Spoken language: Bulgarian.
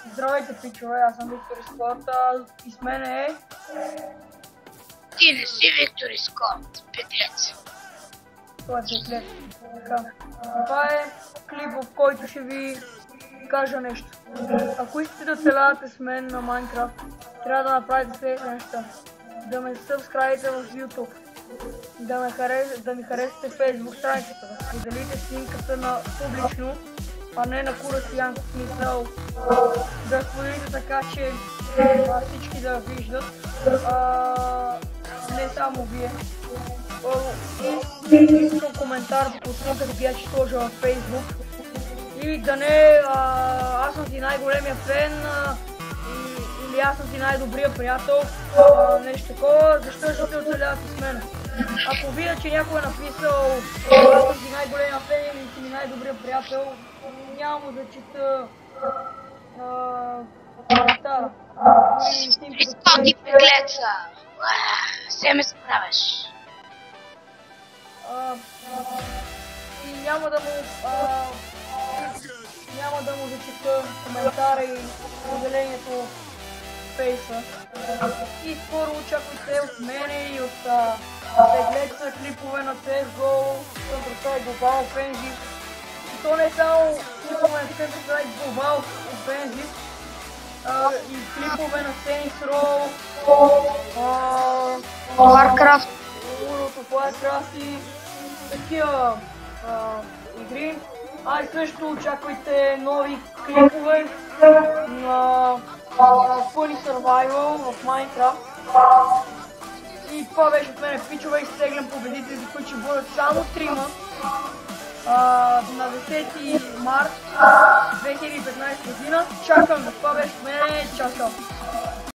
Здравейте, пичове, аз съм Виктор Скот и с мен е... Ти не си Виктор Скот, петлец. Това е петлец. Така. Това е клип, в който ще ви кажа нещо. Ако искате да оцелявате с мен на Майнкрафт, трябва да направите следните неща. Да ме сабскрайбите в YouTube, да ми харесате в Facebook страницата, да споделите снимката на публично, а не на Курасиянко смисъл, да споделите така, че всички да виждат, не само вие. И искам коментар под снимката, която ще сложа във Facebook. И да не, аз съм ти най-големия фен, или аз съм ти най-добрия приятел, нещо такова, защо ще оцелявате с мен? Ако видя, че някой е написал, аз съм ти най-големия фен или си ми най-добрия приятел, няма да чета коментара. Скоти петлеца! Все ме справяш. И няма да му зачета коментара и споделението в фейса. И скоро очаквайте от мене и от петлеца клипове на CSGO, Counter-Strike Global Offensive. И то не е само клипове на Counter-Strike Global Offensive, и клипове на Saints Row, Warcraft, World of Warcraft и такива игри. И също очаквайте нови клипове на Funny Survival в Minecraft. И това беше от мене, пичове, и стеглям победители, които ще бъдат само 3 на 10 март 2015 година. Чакам, това беше от мене, чао!